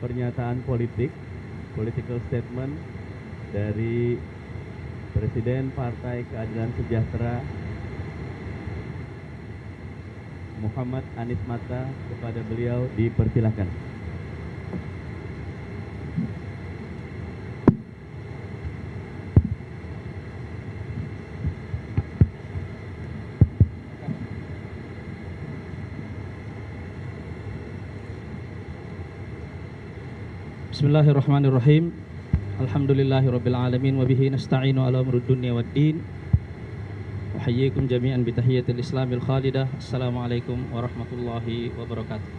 pernyataan political statement dari Presiden Partai Keadilan Sejahtera Muhammad Anies Mata. Kepada beliau dipersilakan. Bismillahirrahmanirrahim. Alhamdulillahirabbil alamin wa bihi nasta'inu ala umurud dunya waddin. Uhayyikum jami'an bi tahiyyatil islamil khalidah. Assalamualaikum warahmatullahi wabarakatuh.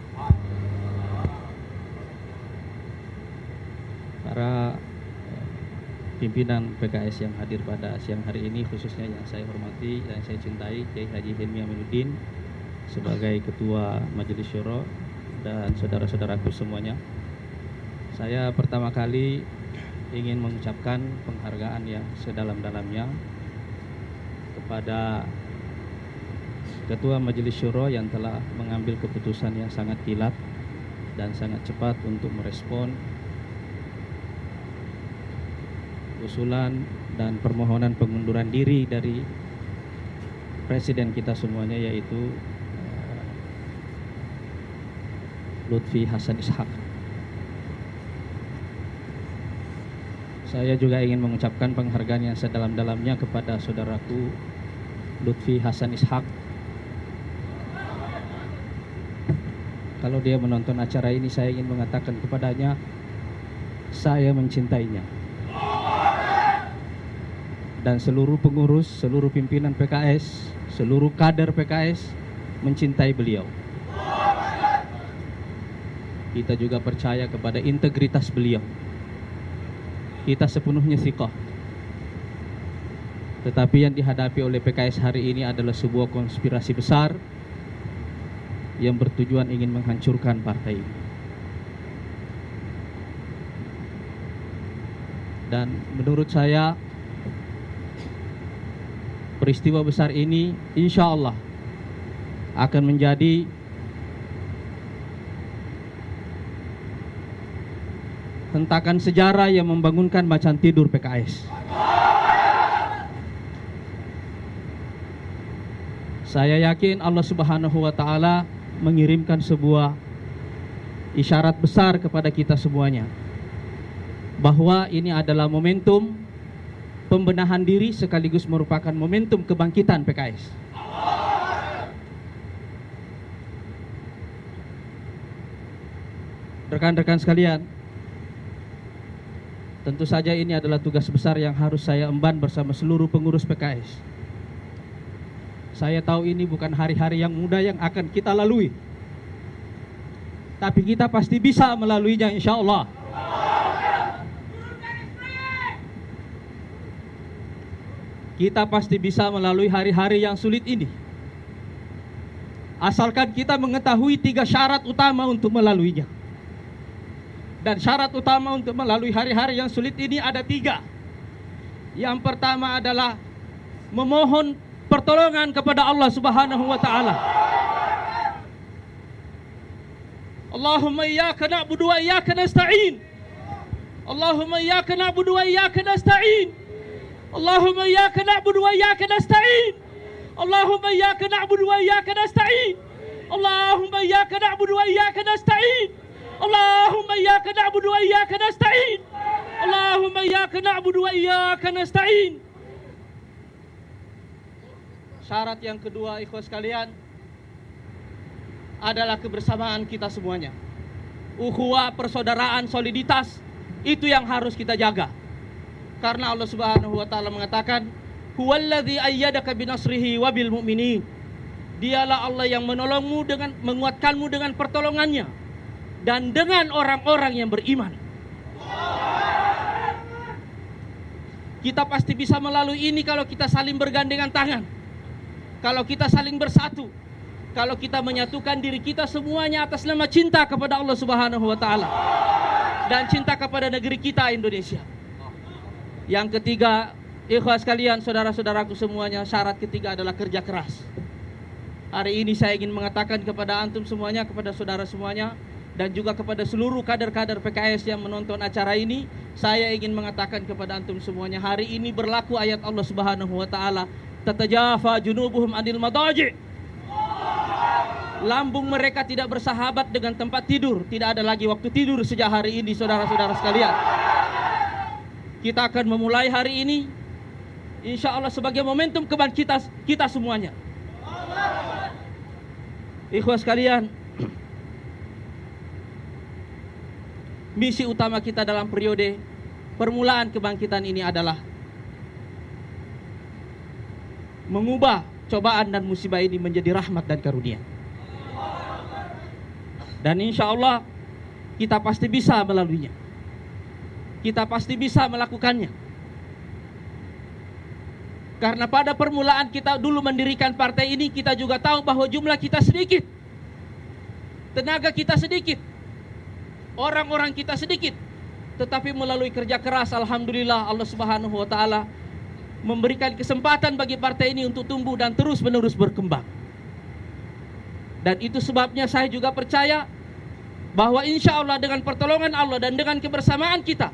Para pimpinan PKS yang hadir pada siang hari ini, khususnya yang saya hormati dan saya cintai, Kiai Haji Hilmi Aminuddin sebagai Ketua Majelis Syuro dan saudara-saudaraku semuanya. Saya pertama kali ingin mengucapkan penghargaan yang sedalam-dalamnya kepada Ketua Majelis Syuro yang telah mengambil keputusan yang sangat kilat dan sangat cepat untuk merespon usulan dan permohonan pengunduran diri dari Presiden kita semuanya, yaitu Lutfi Hasan Ishak. Saya juga ingin mengucapkan penghargaan yang sedalam-dalamnya kepada saudaraku Lutfi Hasan Ishak. Kalau dia menonton acara ini, saya ingin mengatakan kepadanya, saya mencintainya. Dan seluruh pengurus, seluruh pimpinan PKS, seluruh kader PKS mencintai beliau. Kita juga percaya kepada integritas beliau. Kita sepenuhnya thiqah. Tetapi yang dihadapi oleh PKS hari ini adalah sebuah konspirasi besar yang bertujuan ingin menghancurkan partai ini. Dan menurut saya, peristiwa besar ini insya Allah akan menjadi hentakan sejarah yang membangunkan macan tidur PKS. Saya yakin Allah Subhanahu wa Ta'ala mengirimkan sebuah isyarat besar kepada kita semuanya, bahwa ini adalah momentum pembenahan diri sekaligus merupakan momentum kebangkitan PKS. Rekan-rekan sekalian, tentu saja ini adalah tugas besar yang harus saya emban bersama seluruh pengurus PKS. Saya tahu ini bukan hari-hari yang mudah yang akan kita lalui, tapi kita pasti bisa melaluinya insya Allah. Kita pasti bisa melalui hari-hari yang sulit ini, asalkan kita mengetahui 3 syarat utama untuk melaluinya. Dan syarat utama untuk melalui hari-hari yang sulit ini ada 3. Yang pertama adalah memohon pertolongan kepada Allah Subhanahu wa Ta'ala. Allahumma iyyaka na'budu wa iyyaka nasta'in. Allahumma iyyaka na'budu wa iyyaka nasta'in. Allahumma iyyaka na'budu wa iyyaka nasta'in. Allahumma iyyaka na'budu wa iyyaka nasta'in. Allahumma iyyaka na'budu wa iyyaka nasta'in. Allahumma iyyaka na'budu wa iyyaka nasta'in. Allahumma iyyaka na'budu wa iyyaka nasta'in. Syarat yang kedua, ikhwas sekalian, adalah kebersamaan kita semuanya. Ukhuwah, persaudaraan, soliditas, itu yang harus kita jaga. Karena Allah Subhanahu wa Ta'ala mengatakan, huwallazi ayyadaka binasrihi wa bil mu'minin. Dialah Allah yang menolongmu dengan menguatkanmu dengan pertolongannya dan dengan orang-orang yang beriman. Kita pasti bisa melalui ini kalau kita saling bergandengan tangan, kalau kita saling bersatu, kalau kita menyatukan diri kita semuanya atas nama cinta kepada Allah Subhanahu wa Ta'ala dan cinta kepada negeri kita Indonesia. Yang ketiga, ikhwas sekalian, saudara-saudaraku semuanya, syarat ketiga adalah kerja keras. Hari ini saya ingin mengatakan kepada antum semuanya, kepada saudara semuanya, dan juga kepada seluruh kader-kader PKS yang menonton acara ini, saya ingin mengatakan kepada antum semuanya, hari ini berlaku ayat Allah Subhanahu wa taala, tatajafa junubuhum anil madaji. Lambung mereka tidak bersahabat dengan tempat tidur, tidak ada lagi waktu tidur sejak hari ini, saudara-saudara sekalian. Kita akan memulai hari ini insya Allah sebagai momentum kebangkitan kita semuanya. Ikhwas sekalian, misi utama kita dalam periode permulaan kebangkitan ini adalah mengubah cobaan dan musibah ini menjadi rahmat dan karunia. Dan insya Allah kita pasti bisa melaluinya. Kita pasti bisa melakukannya. Karena pada permulaan kita dulu mendirikan partai ini, kita juga tahu bahwa jumlah kita sedikit, tenaga kita sedikit, orang-orang kita sedikit. Tetapi melalui kerja keras, alhamdulillah Allah Subhanahu wa taala memberikan kesempatan bagi partai ini untuk tumbuh dan terus-menerus berkembang. Dan itu sebabnya saya juga percaya bahwa insya Allah dengan pertolongan Allah dan dengan kebersamaan kita,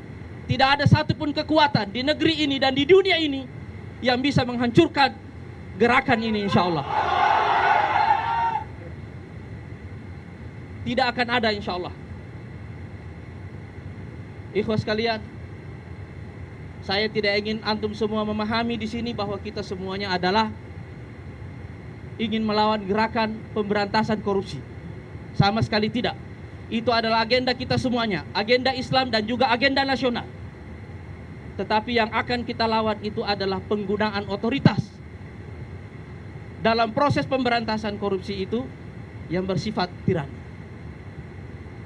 tidak ada satupun kekuatan di negeri ini dan di dunia ini yang bisa menghancurkan gerakan ini, insya Allah. Tidak akan ada, insya Allah. Ikhwas sekalian, saya tidak ingin antum semua memahami di sini bahwa kita semuanya adalah ingin melawan gerakan pemberantasan korupsi. Sama sekali tidak. Itu adalah agenda kita semuanya, agenda Islam dan juga agenda nasional. Tetapi yang akan kita lawan itu adalah penggunaan otoritas dalam proses pemberantasan korupsi itu yang bersifat tirani.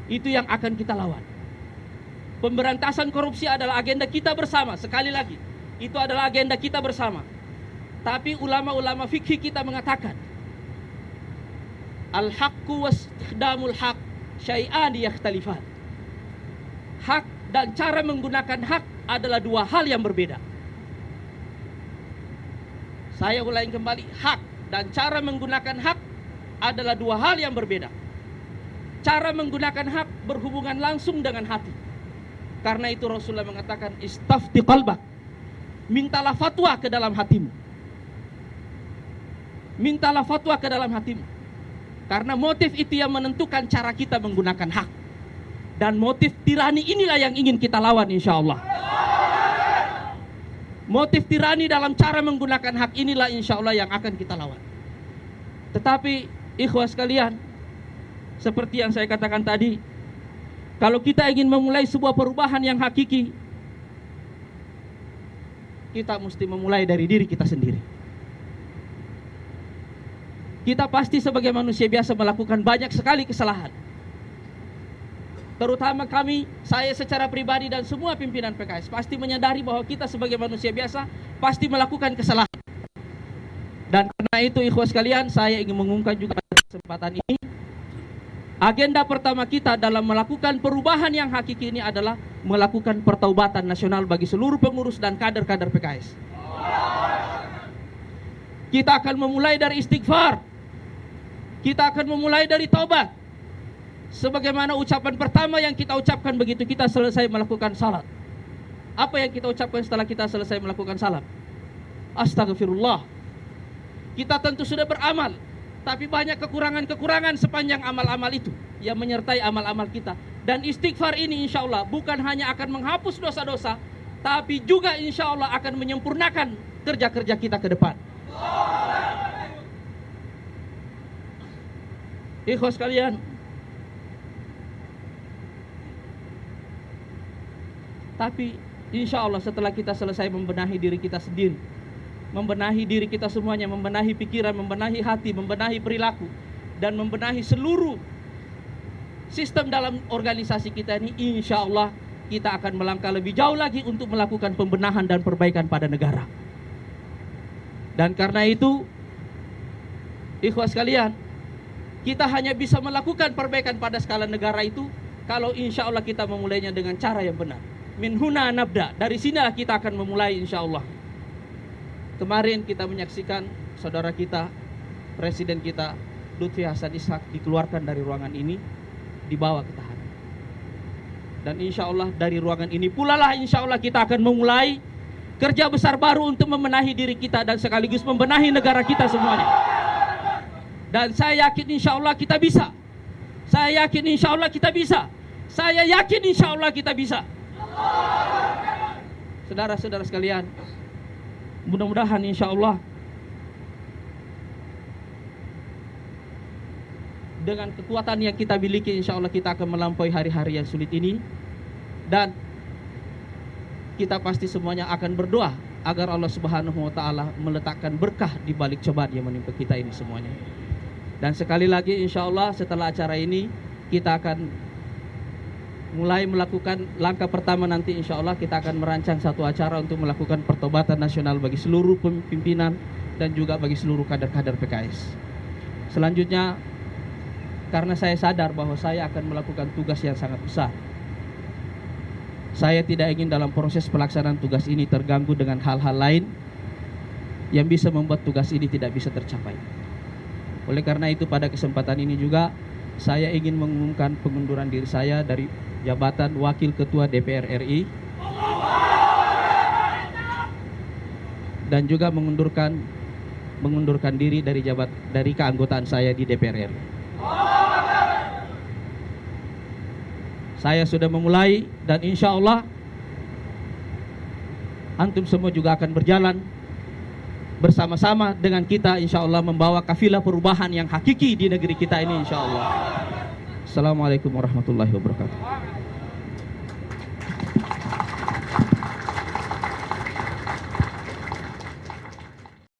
Itu yang akan kita lawan. Pemberantasan korupsi adalah agenda kita bersama. Sekali lagi, itu adalah agenda kita bersama. Tapi ulama-ulama fikih kita mengatakan, al-haqqu wastikhdamul haq syai'an yakhtalifan. Hak dan cara menggunakan hak adalah dua hal yang berbeda. Saya ulangi kembali, hak dan cara menggunakan hak adalah dua hal yang berbeda. Cara menggunakan hak berhubungan langsung dengan hati. Karena itu Rasulullah mengatakan, istafti qalbak, mintalah fatwa ke dalam hatimu. Mintalah fatwa ke dalam hatimu. Karena motif itu yang menentukan cara kita menggunakan hak. Dan motif tirani inilah yang ingin kita lawan, insya Allah. Motif tirani dalam cara menggunakan hak inilah insya Allah yang akan kita lawan. Tetapi ikhwas sekalian, seperti yang saya katakan tadi, kalau kita ingin memulai sebuah perubahan yang hakiki, kita mesti memulai dari diri kita sendiri. Kita pasti sebagai manusia biasa melakukan banyak sekali kesalahan. Terutama kami, saya secara pribadi dan semua pimpinan PKS pasti menyadari bahwa kita sebagai manusia biasa pasti melakukan kesalahan. Dan karena itu ikhwas sekalian, saya ingin mengungkap juga pada kesempatan ini, agenda pertama kita dalam melakukan perubahan yang hakiki ini adalah melakukan pertaubatan nasional bagi seluruh pengurus dan kader-kader PKS. Kita akan memulai dari istighfar. Kita akan memulai dari taubat. Sebagaimana ucapan pertama yang kita ucapkan begitu kita selesai melakukan salat. Apa yang kita ucapkan setelah kita selesai melakukan salat? Astagfirullah. Kita tentu sudah beramal, tapi banyak kekurangan-kekurangan sepanjang amal-amal itu yang menyertai amal-amal kita. Dan istighfar ini insya Allah bukan hanya akan menghapus dosa-dosa, tapi juga insya Allah akan menyempurnakan kerja-kerja kita ke depan. Ikhwas sekalian, tapi insya Allah setelah kita selesai membenahi diri kita sendiri, membenahi diri kita semuanya, membenahi pikiran, membenahi hati, membenahi perilaku, dan membenahi seluruh sistem dalam organisasi kita ini, insya Allah kita akan melangkah lebih jauh lagi untuk melakukan pembenahan dan perbaikan pada negara. Dan karena itu, ikhwas sekalian, kita hanya bisa melakukan perbaikan pada skala negara itu kalau insya Allah kita memulainya dengan cara yang benar. Min huna nabda, dari sinilah kita akan memulai insya Allah. Kemarin kita menyaksikan saudara kita, presiden kita Lutfi Hasan Ishak dikeluarkan dari ruangan ini, dibawa ke tahanan. Dan insya Allah dari ruangan ini pula lah insya Allah kita akan memulai kerja besar baru untuk membenahi diri kita dan sekaligus membenahi negara kita semuanya. Dan saya yakin insya Allah kita bisa. Saya yakin insya Allah kita bisa. Saya yakin insya Allah kita bisa. Saudara-saudara sekalian, mudah-mudahan insya Allah dengan kekuatan yang kita miliki, insya Allah kita akan melampaui hari-hari yang sulit ini. Dan kita pasti semuanya akan berdoa agar Allah Subhanahu wa Ta'ala meletakkan berkah di balik cobaan yang menimpa kita ini semuanya. Dan sekali lagi insya Allah setelah acara ini kita akan mulai melakukan langkah pertama. Nanti insya Allah kita akan merancang satu acara untuk melakukan pertobatan nasional bagi seluruh pimpinan dan juga bagi seluruh kader-kader PKS. Selanjutnya, karena saya sadar bahwa saya akan melakukan tugas yang sangat besar, saya tidak ingin dalam proses pelaksanaan tugas ini terganggu dengan hal-hal lain yang bisa membuat tugas ini tidak bisa tercapai. Oleh karena itu pada kesempatan ini juga saya ingin mengumumkan pengunduran diri saya dari jabatan Wakil Ketua DPR RI dan juga mengundurkan diri dari keanggotaan saya di DPR RI. Saya sudah memulai dan insya Allah antum semua juga akan berjalan bersama-sama dengan kita insya Allah membawa kafilah perubahan yang hakiki di negeri kita ini insya Allah. Assalamualaikum warahmatullahi wabarakatuh.